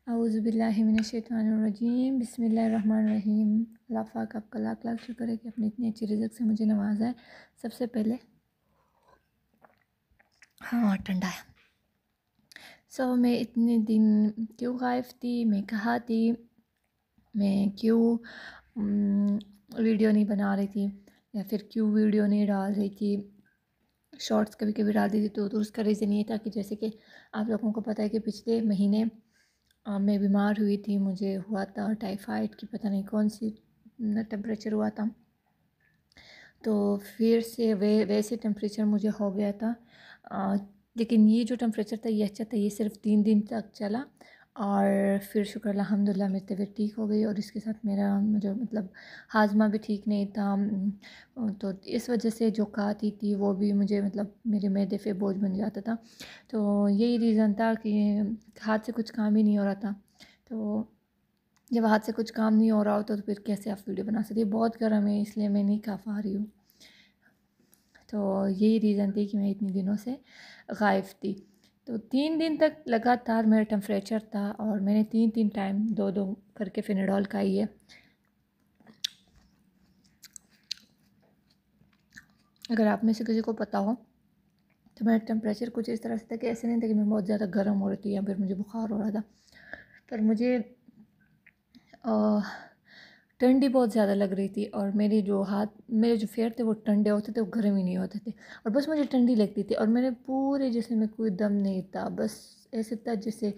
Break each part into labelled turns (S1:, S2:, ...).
S1: औज़ुबिल्लाहिमिनश्शैतानिर्रजीम बिस्मिल्लाहिर्रहमानिर्रहीम। अल्लाह पाक आपका लाख लाख शुक्र है कि अपनी इतनी अच्छी रिज़्क़ से मुझे नवाजा है। सबसे पहले हाँ ठंडा है। मैं इतने दिन क्यों गायब थी, मैं कहाँ थी, मैं क्यों वीडियो नहीं बना रही थी या फिर क्यों वीडियो नहीं डाल रही थी। शॉर्ट्स कभी कभी डाल दी थी तो उसका रीज़न ये था कि जैसे कि आप लोगों को पता है कि पिछले महीने मैं बीमार हुई थी। मुझे हुआ था टाइफाइड की पता नहीं कौन सी टेम्परेचर हुआ था, तो फिर से वैसे टेम्परेचर मुझे हो गया था। लेकिन ये जो टेम्परेचर था ये अच्छा था, ये सिर्फ 3 दिन तक चला और फिर शुक्र अल्हम्दुलिल्लाह मेरी तबीयत ठीक हो गई। और इसके साथ मेरा जो मतलब हाजमा भी ठीक नहीं था, तो इस वजह से जो खाती थी वो भी मुझे मतलब मेरे मैदे पे बोझ बन जाता था। तो यही रीज़न था कि हाथ से कुछ काम ही नहीं हो रहा था। तो जब हाथ से कुछ काम नहीं हो रहा होता तो फिर कैसे आप वीडियो बना सकते। बहुत गर्म है इसलिए मैं नहीं खा पा रही हूँ। तो यही रीज़न थी कि मैं इतने दिनों से गायब थी। तो 3 दिन तक लगातार मेरा टेम्परेचर था और मैंने 3 3 टाइम 2 2 करके फिनाडोल खाई है। अगर आप में से किसी को पता हो तो मेरा टेम्परेचर कुछ इस तरह से था कि ऐसे नहीं था कि मैं बहुत ज़्यादा गर्म हो रही थी या फिर मुझे बुखार हो रहा था, पर मुझे ठंडी बहुत ज़्यादा लग रही थी और मेरे जो पैर थे वो ठंडे होते थे, वो गर्म ही नहीं होते थे और बस मुझे ठंडी लगती थी। और मेरे पूरे जिस्म में कोई दम नहीं था, बस ऐसे था जैसे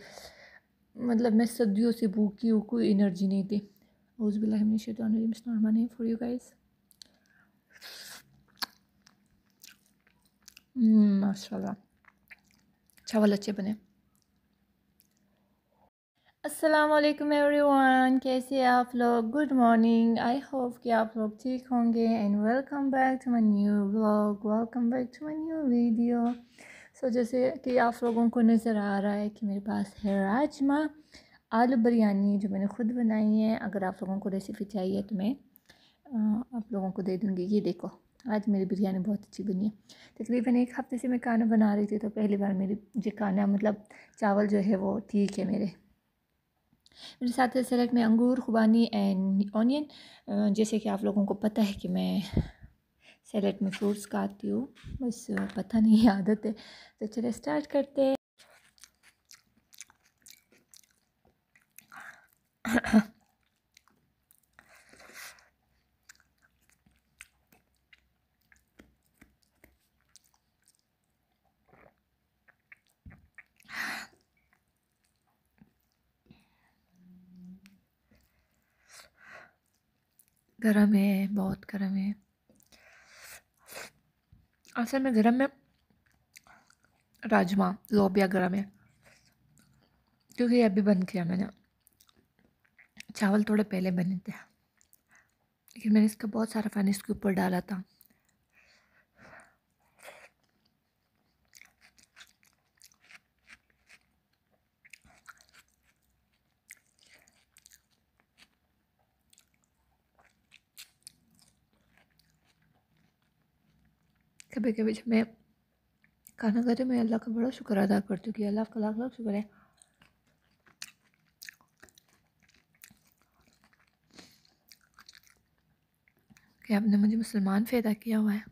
S1: मतलब मैं सदियों से भूखी हूँ, कोई एनर्जी नहीं थी। औज़ु बिल्लाहि मिनश शैतानिर रजीम। It's not my name for you guys. माशाल्लाह चावल अच्छे बने। अस्सलाम वालेकुम एवरीवन, कैसे आप लोग। Good morning. आई होप कि आप लोग ठीक होंगे and welcome back to my new vlog, welcome back to my new video. जैसे कि आप लोगों को नज़र आ रहा है कि मेरे पास है राजमा आलू बिरयानी जो मैंने ख़ुद बनाई है। अगर आप लोगों को रेसिपी चाहिए तो मैं आप लोगों को दे दूँगी। ये देखो, आज मेरी बिरयानी बहुत अच्छी बनी है। तकरीबन 1 हफ़्ते से मैं खाना बना रही थी, तो पहली बार मेरी जो खाना मतलब चावल जो है वो ठीक है। मेरे साथ है सलाद में अंगूर, खुबानी एंड ऑनियन। जैसे कि आप लोगों को पता है कि मैं सलाद में फ्रूट्स खाती हूँ, बस पता नहीं आदत है। तो चलिए स्टार्ट करते हैं। गरम है, बहुत गरम है। असल में गरम में राजमा लोबिया गरम है, क्योंकि अभी बंद किया मैंने। चावल थोड़े पहले बने थे, लेकिन मैंने इसका बहुत सारा पानी इसके ऊपर डाला था। कभी कभी जब मैं खाना खाती हूँ मैं अल्लाह का बड़ा शुक्र अदा करती हूँ कि अल्लाह का लाख लाख शुक्र है कि आपने मुझे मुसलमान पैदा किया हुआ है।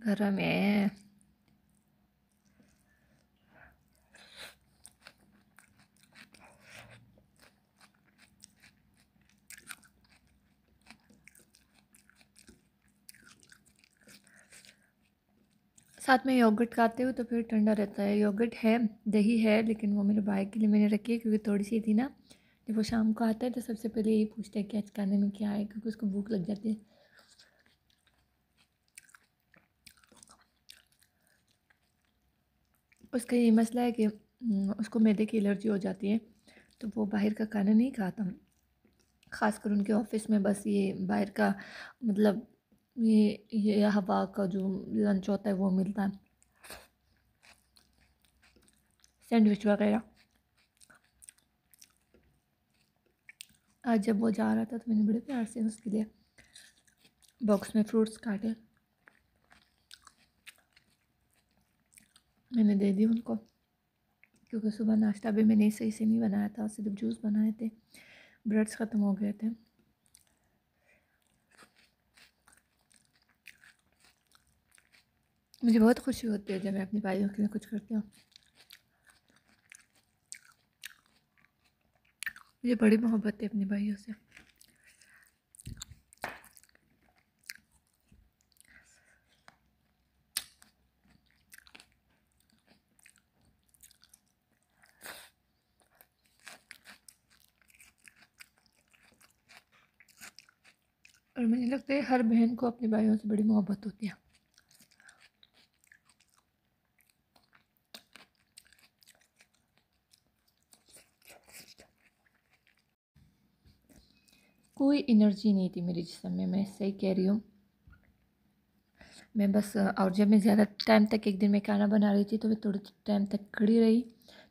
S1: गरम है। साथ में योगर्ट खाते हो तो फिर ठंडा रहता है। योगर्ट है, दही है, लेकिन वो मेरे भाई के लिए मैंने रखी है क्योंकि थोड़ी सी थी ना। जब वो शाम को आता है तो सबसे पहले यही पूछता है कि आज खाने में क्या है, क्योंकि उसको भूख लग जाती है। उसका ये मसला है कि उसको मैदे की एलर्जी हो जाती है, तो वो बाहर का खाना नहीं खाता। ख़ासकर उनके ऑफिस में बस ये बाहर का, मतलब ये हवा का जो लंच होता है वो मिलता है, सैंडविच वगैरह। आज जब वो जा रहा था तो मैंने बड़े प्यार से उसके लिए बॉक्स में फ्रूट्स काटे, मैंने दे दी उनको, क्योंकि सुबह नाश्ता भी मैंने सही से नहीं बनाया था, सिर्फ जूस बनाए थे, ब्रेड्स ख़त्म हो गए थे। मुझे बहुत खुशी होती है जब मैं अपने भाइयों के लिए कुछ करती हूँ। मुझे बड़ी मोहब्बत है अपने भाइयों से। और मुझे लगता है हर बहन को अपने भाइयों से बड़ी मोहब्बत होती है। कोई एनर्जी नहीं थी मेरे जिस्म में, मैं सही कह रही हूँ। मैं बस और जब मैं ज़्यादा टाइम तक, एक दिन मैं खाना बना रही थी तो मैं थोड़े टाइम तक खड़ी रही,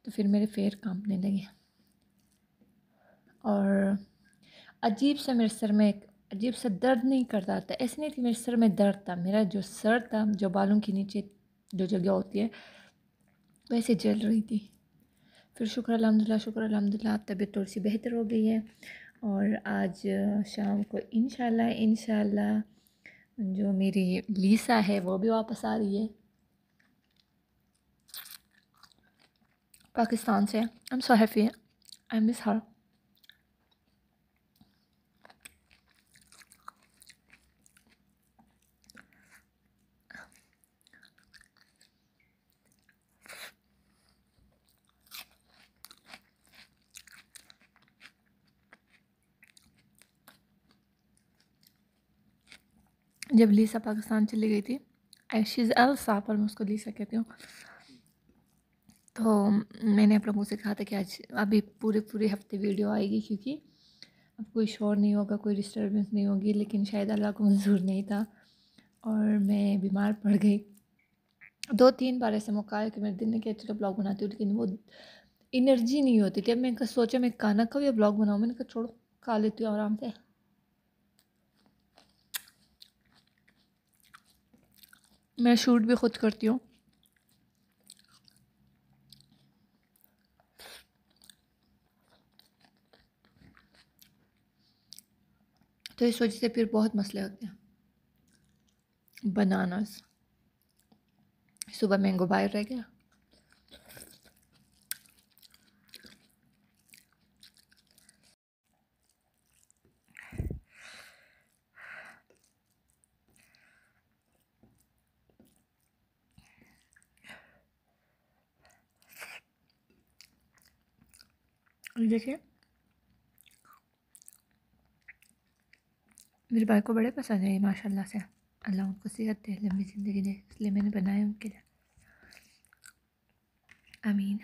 S1: तो फिर मेरे पैर कांपने लगे और अजीब सा मेरे सर में एक अजीब सा दर्द नहीं करता था। ऐसे नहीं कि मेरे सर में दर्द था, मेरा जो सर था, जो बालों के नीचे जो जगह होती है, वैसे जल रही थी। फिर शुक्र अल्हम्दुलिल्लाह, शुक्र अल्हम्दुलिल्लाह, तबीयत थोड़ी सी बेहतर हो गई है। और आज शाम को इंशाल्लाह जो मेरी लीसा है वो भी वापस आ रही है पाकिस्तान से। I am so happy, I miss her. जब लीसा पाकिस्तान चली गई थी, शी इज़ एल्सा पर मैं उसको लीसा कहती हूँ, तो मैंने आप लोगों से कहा था कि आज अभी पूरे पूरे हफ्ते वीडियो आएगी, क्योंकि अब कोई शोर नहीं होगा, कोई डिस्टर्बेंस नहीं होगी। लेकिन शायद अल्लाह को मंजूर नहीं था और मैं बीमार पड़ गई। 2-3 बार ऐसे मौका है कि मेरे दिल ने किया चलो ब्लॉग बनाती हूँ, लेकिन वो एनर्जी नहीं होती थी। अब मैं सोचा मैं खाना खाऊँ या ब्लॉग बनाऊँ, मैंने कहा छोड़ो खा लेती हूँ आराम से। मैं शूट भी खुद करती हूँ, तो इस वजह से फिर बहुत मसले होते हैं। बनानास, सुबह मैंगो बाहर रह गया, देखिए मेरे भाई को बड़े पसंद है ये, माशाल्लाह से। अल्लाह उनको सेहत दे, लंबी ज़िंदगी दे, इसलिए मैंने बनाए उनके लिए। आमीन।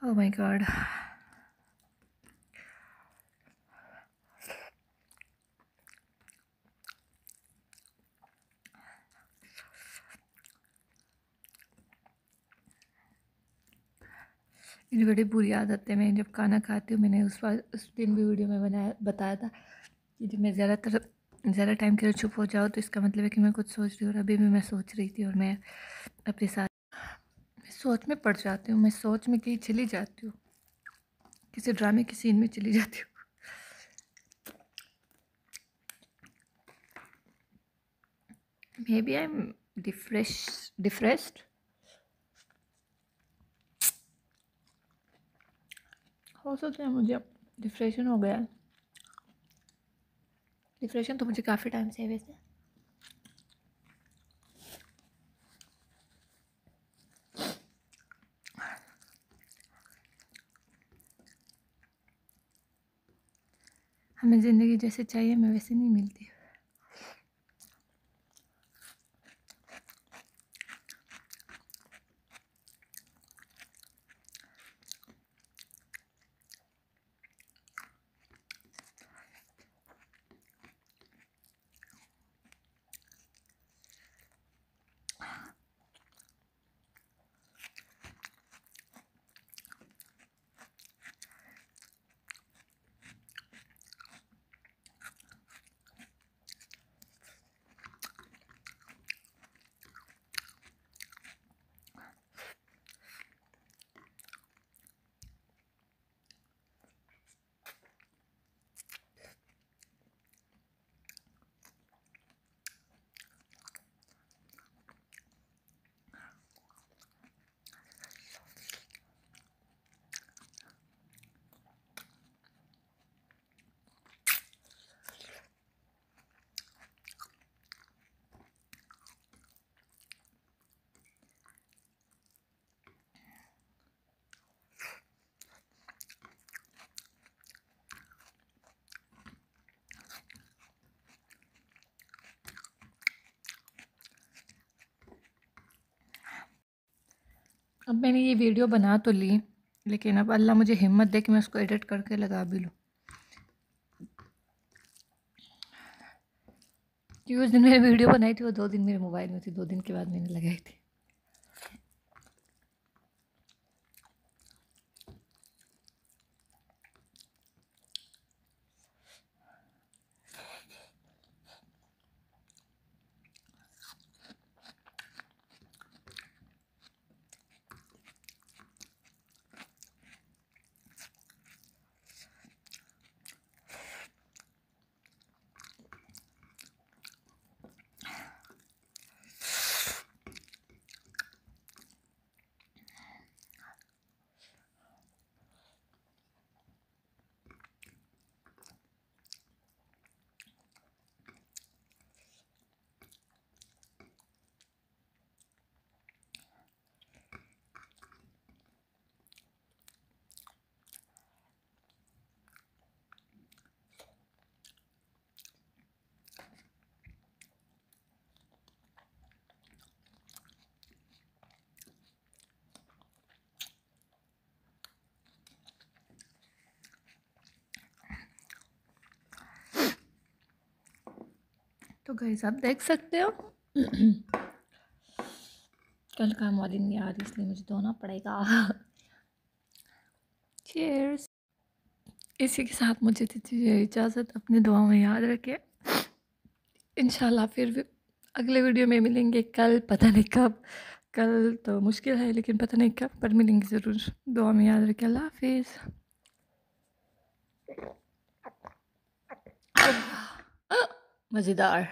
S1: Oh my God. मेरी बड़ी बुरी आदत है, मैं जब खाना खाती हूँ, मैंने उस दिन भी वीडियो में बताया था कि जब मैं ज़्यादा टाइम के लिए चुप हो जाओ तो इसका मतलब है कि मैं कुछ सोच रही हूँ। और अभी भी मैं सोच रही थी और मैं अपने साथ मैं सोच में पड़ जाती हूँ, मैं सोच में कहीं चली जाती हूँ, किसी ड्रामे की सीन में चली जाती हूँ। Maybe I am depressed. हो सकता है मुझे डिप्रेशन हो गया। डिप्रेशन तो मुझे काफ़ी टाइम से है वैसे। हमें ज़िंदगी जैसे चाहिए हमें वैसे नहीं मिलती। अब मैंने ये वीडियो बना तो ली, लेकिन अब अल्लाह मुझे हिम्मत दे कि मैं उसको एडिट करके लगा भी लूँ। क्योंकि उस दिन मैंने वीडियो बनाई थी वो 2 दिन मेरे मोबाइल में थी, 2 दिन के बाद मैंने लगाई थी। तो गाइस आप देख सकते हो कल काम वाली नहीं आ रही इसलिए मुझे धोना पड़ेगा। चीयर्स। इसी के साथ मुझे दीजिए इजाज़त, अपनी दुआओं में याद रखें। इंशाल्लाह फिर भी अगले वीडियो में मिलेंगे कल, पता नहीं कब। कल तो मुश्किल है लेकिन पता नहीं कब, पर मिलेंगे ज़रूर। दुआ में याद रखें। अल्लाह हाफिज़। मज़ेदार।